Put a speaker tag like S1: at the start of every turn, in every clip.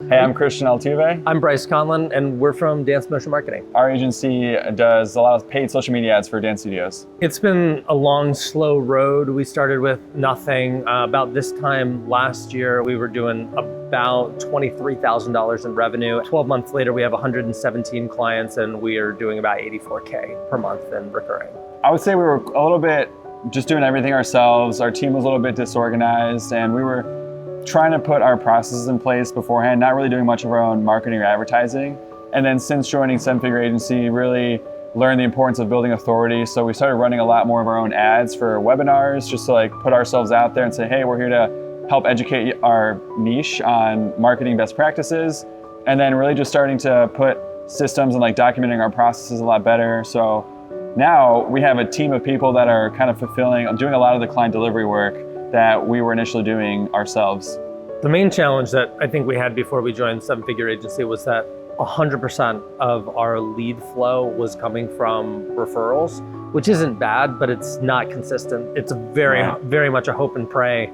S1: Hey, I'm Kristian Altuve.
S2: I'm Bryce Conlon, and we're from Dance Motion Marketing.
S1: Our agency does a lot of paid social media ads for dance studios.
S2: It's been a long, slow road. We started with nothing. About this time last year, we were doing about $23,000 in revenue. 12 months later, we have 117 clients, and we are doing about $84K per month in recurring.
S1: I would say we were a little bit just doing everything ourselves. Our team was a little bit disorganized, and we were trying to put our processes in place beforehand, not really doing much of our own marketing or advertising. And then since joining Seven Figure Agency, really learned the importance of building authority. So we started running a lot more of our own ads for webinars, just to put ourselves out there and say, hey, we're here to help educate our niche on marketing best practices. And then really just starting to put systems and documenting our processes a lot better. So now we have a team of people that are kind of doing a lot of the client delivery work that we were initially doing ourselves.
S2: The main challenge that I think we had before we joined Seven Figure Agency was that 100% of our lead flow was coming from referrals, which isn't bad, but it's not consistent. It's very much a hope and pray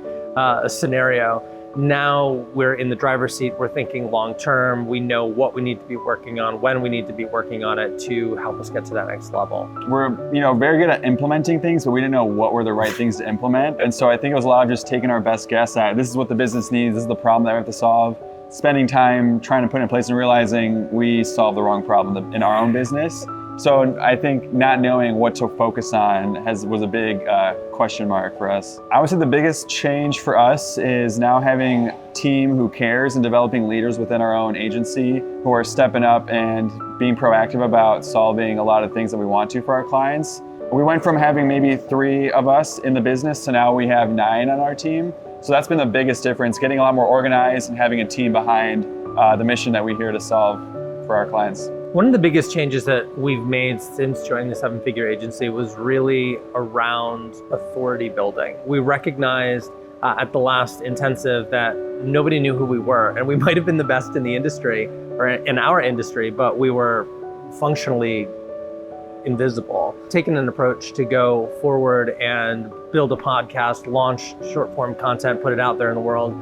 S2: scenario. Now we're in the driver's seat. We're thinking long term. We know what we need to be working on, when we need to be working on it to help us get to that next level.
S1: We're very good at implementing things, but we didn't know what were the right things to implement. And so I think it was a lot of just taking our best guess at this is what the business needs, this is the problem that we have to solve, spending time trying to put in place and realizing we solved the wrong problem in our own business. So I think not knowing what to focus on was a big question mark for us. I would say the biggest change for us is now having a team who cares and developing leaders within our own agency who are stepping up and being proactive about solving a lot of things that we want to for our clients. We went from having maybe 3 of us in the business to now we have 9 on our team. So that's been the biggest difference, getting a lot more organized and having a team behind the mission that we're here to solve for our clients.
S2: One of the biggest changes that we've made since joining the Seven Figure Agency was really around authority building. We recognized at the last intensive that nobody knew who we were, and we might have been the best in the industry or in our industry, but we were functionally invisible. Taking an approach to go forward and build a podcast, launch short form content, put it out there in the world.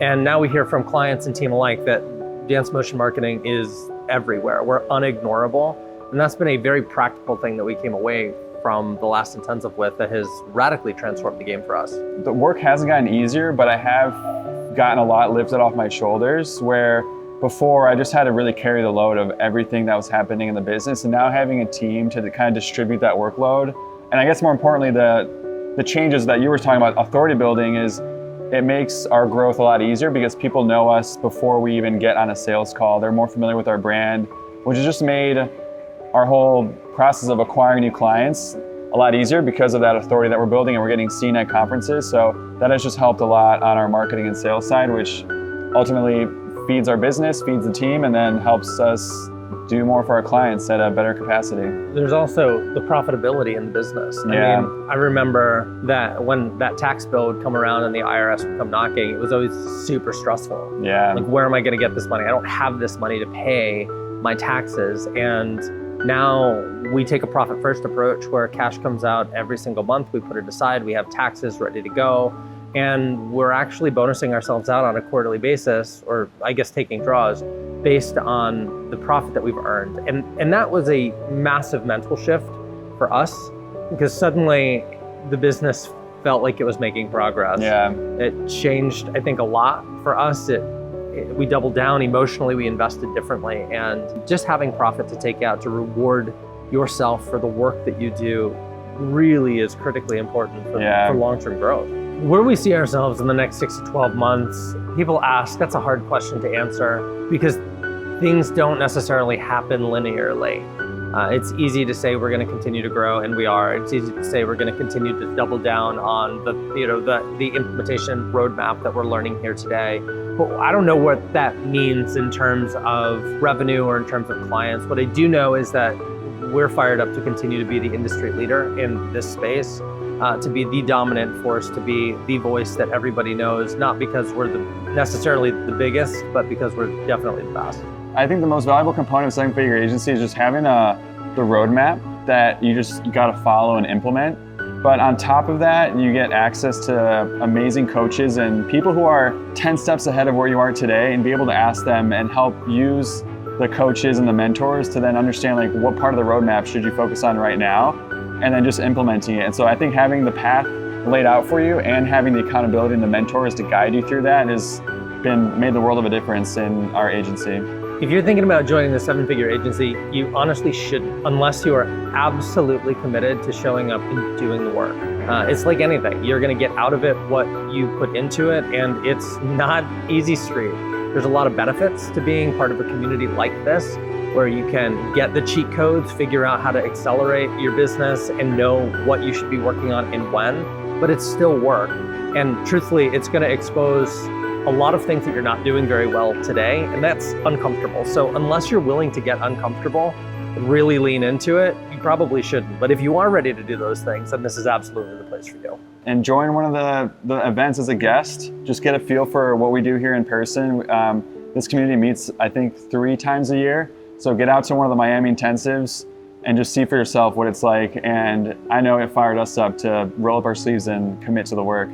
S2: And now we hear from clients and team alike that dance motion marketing is everywhere. We're unignorable. And that's been a very practical thing that we came away from the last intensive with that has radically transformed the game for us.
S1: The work hasn't gotten easier, but I have gotten a lot lifted off my shoulders, where before I just had to really carry the load of everything that was happening in the business, and now having a team to kind of distribute that workload. And I guess more importantly, the changes that you were talking about, authority building, is it makes our growth a lot easier because people know us before we even get on a sales call. They're more familiar with our brand, which has just made our whole process of acquiring new clients a lot easier because of that authority that we're building, and we're getting seen at conferences. So that has just helped a lot on our marketing and sales side, which ultimately feeds our business, feeds the team, and then helps us do more for our clients at a better capacity.
S2: There's also the profitability in the business.
S1: Yeah.
S2: I remember that when that tax bill would come around and the IRS would come knocking, it was always super stressful.
S1: Yeah.
S2: Where am I going to get this money? I don't have this money to pay my taxes. And now we take a profit first approach where cash comes out every single month. We put it aside. We have taxes ready to go. And we're actually bonusing ourselves out on a quarterly basis, or I guess taking draws based on the profit that we've earned. And that was a massive mental shift for us because suddenly the business felt like it was making progress.
S1: Yeah.
S2: It changed, I think, a lot for us. We doubled down emotionally, we invested differently, and just having profit to take out to reward yourself for the work that you do really is critically important for long-term growth. Where we see ourselves in the next 6 to 12 months, people ask, that's a hard question to answer because things don't necessarily happen linearly. It's easy to say we're going to continue to grow, and we are. It's easy to say we're going to continue to double down on the implementation roadmap that we're learning here today. But I don't know what that means in terms of revenue or in terms of clients. What I do know is that we're fired up to continue to be the industry leader in this space, to be the dominant force, to be the voice that everybody knows, not because we're necessarily the biggest, but because we're definitely the best.
S1: I think the most valuable component of seven-figure agency is just having the roadmap that you got to follow and implement. But on top of that, you get access to amazing coaches and people who are 10 steps ahead of where you are today, and be able to ask them and help use the coaches and the mentors to then understand like what part of the roadmap should you focus on right now, and then just implementing it. And so I think having the path laid out for you and having the accountability and the mentors to guide you through that has made the world of a difference in our agency.
S2: If you're thinking about joining the 7-figure agency, you honestly shouldn't, unless you are absolutely committed to showing up and doing the work. It's like anything. You're going to get out of it what you put into it, and it's not easy street. There's a lot of benefits to being part of a community like this, where you can get the cheat codes, figure out how to accelerate your business, and know what you should be working on and when, but it's still work. And truthfully, it's going to expose a lot of things that you're not doing very well today, and that's uncomfortable. So unless you're willing to get uncomfortable, really lean into it, you probably shouldn't. But if you are ready to do those things, then this is absolutely the place for you.
S1: And join one of the events as a guest. Just get a feel for what we do here in person. This community meets, I think, 3 times a year. So get out to one of the Miami intensives and just see for yourself what it's like. And I know it fired us up to roll up our sleeves and commit to the work.